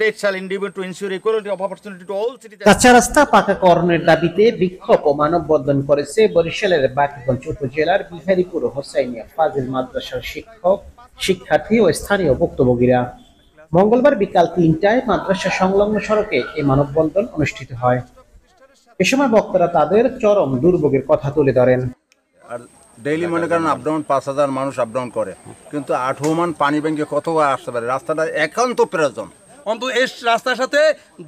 state shall endeavor to ensure equality of opportunity to all citizens. কাঁচা রাস্তা পাকাকরণের দাবিতে বিক্ষোভ ও মানববন্ধন করেছে বরিশালের বাকেরগঞ্জ উপজেলার বিহারীপুর হোসাইনিয়া ফাজিল মাদ্রাসার শিক্ষক, শিক্ষার্থী ও স্থানীয় ভুক্তভোগীরা। মঙ্গলবার বিকাল ৩টায় মাদ্রাসা সংলগ্ন সড়কে এই মানববন্ধন অনুষ্ঠিত হয়। এ সময় বক্তারা তাদের চরম দুর্ভোগের কথা তুলে ধরেন। আর ডেইলি মনে করেন আপ ডাউন ৫,০০০ মানুষ আপ ডাউন করে, কিন্তু ৮ মান পানি ব্যাংকে কতবার আসতে পারে? রাস্তাটা একান্ত প্রয়োজন। অন্তত এই রাস্তার সাথে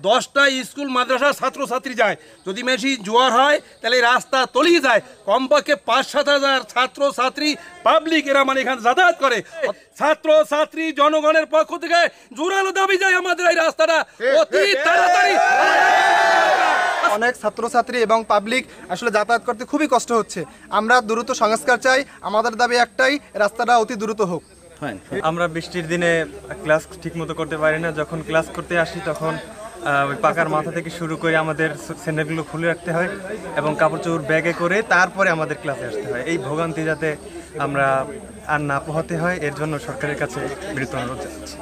10টা স্কুল মাদ্রাসার ছাত্রছাত্রী যায়। যদি বেশি জোয়ার হয় তাহলে রাস্তা তলিয়ে যায়। কমপক্ষে ৫-৭ হাজার ছাত্রছাত্রী পাবলিক এরা মানে এখানে যাতায়াত করে। ছাত্রছাত্রী জনগণের পক্ষ থেকে জোরালো দাবি যায় আমাদের এই রাস্তাটা অতি তাড়াতাড়ি। অনেক ছাত্রছাত্রী এবং পাবলিক আসলে যাতায়াত করতে খুবই কষ্ট হচ্ছে। আমরা দ্রুত সংস্কার চাই। আমাদের দাবি একটাই, রাস্তাটা অতি দ্রুত হোক। আমরা বৃষ্টির দিনে ক্লাস ঠিকমতো করতে পারি না। যখন ক্লাস করতে আসি তখন ওই পাকার মাথা থেকে শুরু করে আমাদের স্যান্ডেলগুলো খুলে রাখতে হয় এবং কাপড় চোপড় ব্যাগে করে তারপরে আমাদের ক্লাসে আসতে হয়। এই ভোগান্তি যাতে আমরা আর না পোহাতে হয়, এর জন্য সরকারের কাছে বিনীত অনুরোধ জানাচ্ছি।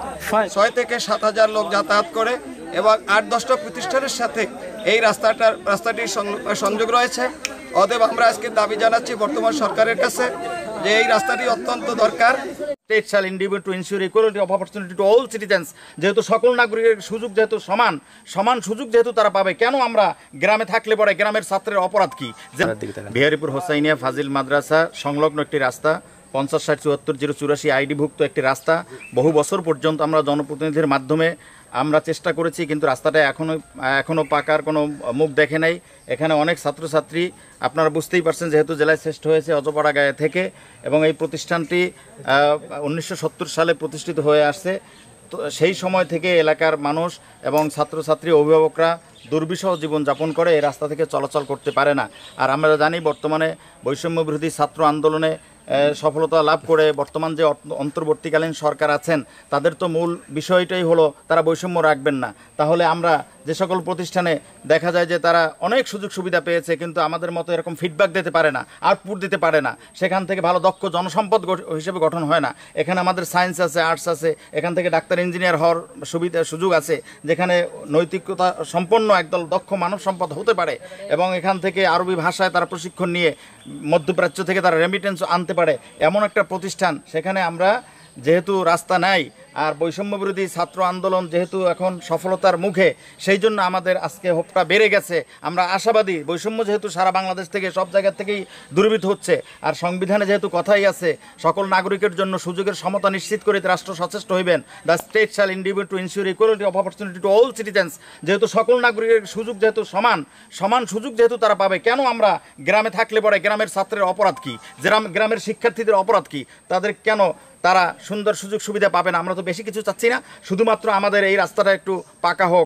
৬ থেকে ৭ হাজার লোক যাতায়াত করে এবং ৮-১০টা প্রতিষ্ঠানের সাথে এই রাস্তাটির সংযোগ রয়েছে। অতএব আমরা আজকে দাবি জানাচ্ছি বর্তমান সরকারের কাছে যে এই রাস্তাটি অত্যন্ত দরকার। State shall endeavor to ensure equality of opportunity to all citizens. যেহেতু সকল নাগরিকের সুযোগ যেহেতু সমান সুযোগ যেহেতু তারা পাবে, কেন আমরা গ্রামে থাকলে পরে গ্রামের ছাত্রের অপরাধ কি? বিহারীপুর হোসাইনিয়া ফাজিল মাদ্রাসা সংলগ্ন একটি রাস্তা ৫০-৬০-৭৪-০৮ আইডিভুক্ত একটি রাস্তা। বহু বছর পর্যন্ত আমরা জনপ্রতিনিধির মাধ্যমে আমরা চেষ্টা করেছি, কিন্তু রাস্তাটা এখনো পাকার কোনো মুখ দেখে নাই। এখানে অনেক ছাত্রছাত্রী, আপনারা বুঝতেই পারছেন, যেহেতু জেলায় শ্রেষ্ঠ হয়েছে অজপাড়া গায়ে থেকে, এবং এই প্রতিষ্ঠানটি 1970 সালে প্রতিষ্ঠিত হয়ে আসছে। তো সেই সময় থেকে এলাকার মানুষ এবং ছাত্রছাত্রী অভিভাবকরা দুর্বিষহ জীবনযাপন করে, এই রাস্তা থেকে চলাচল করতে পারে না। আর আমরা জানি বর্তমানে বৈষম্য বিরোধী ছাত্র আন্দোলনে সফলতা লাভ করে বর্তমান যে অন্তর্বর্তীকালীন সরকার আছেন, তাদের তো মূল বিষয়টাই হলো তারা বৈষম্য রাখবেন না। তাহলে আমরা যে সকল প্রতিষ্ঠানে দেখা যায় যে তারা অনেক সুযোগ সুবিধা পেয়েছে, কিন্তু আমাদের মতো এরকম ফিডব্যাক দিতে পারে না, আউটপুট দিতে পারে না, সেখান থেকে ভালো দক্ষ জনসম্পদ হিসেবে গঠন হয় না। এখানে আমাদের সায়েন্স আছে, আর্টস আছে, এখান থেকে ডাক্তার ইঞ্জিনিয়ার হওয়ার সুযোগ আছে, যেখানে নৈতিকতা সম্পন্ন একদল দক্ষ মানব সম্পদ হতে পারে, এবং এখান থেকে আরবি ভাষায় তারা প্রশিক্ষণ নিয়ে মধ্যপ্রাচ্য থেকে তারা রেমিটেন্স আনতে পারে, এমন একটা প্রতিষ্ঠান। সেখানে আমরা যেহেতু রাস্তা নাই, আর বৈষম্য বিরোধী ছাত্র আন্দোলন যেহেতু এখন সফলতার মুখে, সেই জন্য আমাদের আজকে হোপটা বেড়ে গেছে। আমরা আশাবাদী, বৈষম্য যেহেতু সারা বাংলাদেশ থেকে সব জায়গা থেকেই দূরীভূত হচ্ছে, আর সংবিধানে যেহেতু কথাই আছে সকল নাগরিকের জন্য সুযোগের সমতা নিশ্চিত করে রাষ্ট্র সচেষ্ট হইবেন। The state shall endeavour to ensure equality of opportunity to all citizens. যেহেতু সকল নাগরিকের সুযোগ যেহেতু সমান সুযোগ যেহেতু তারা পাবে, কেন আমরা গ্রামে থাকলে পরে গ্রামের ছাত্রের অপরাধ কি? গ্রামের শিক্ষার্থীদের অপরাধ কি? তাদের কেন তারা সুন্দর সুযোগ সুবিধা পাবে না? আমরা তো বেশি কিছু চাচ্ছি না, শুধুমাত্র আমাদের এই রাস্তাটা একটু পাকা হোক।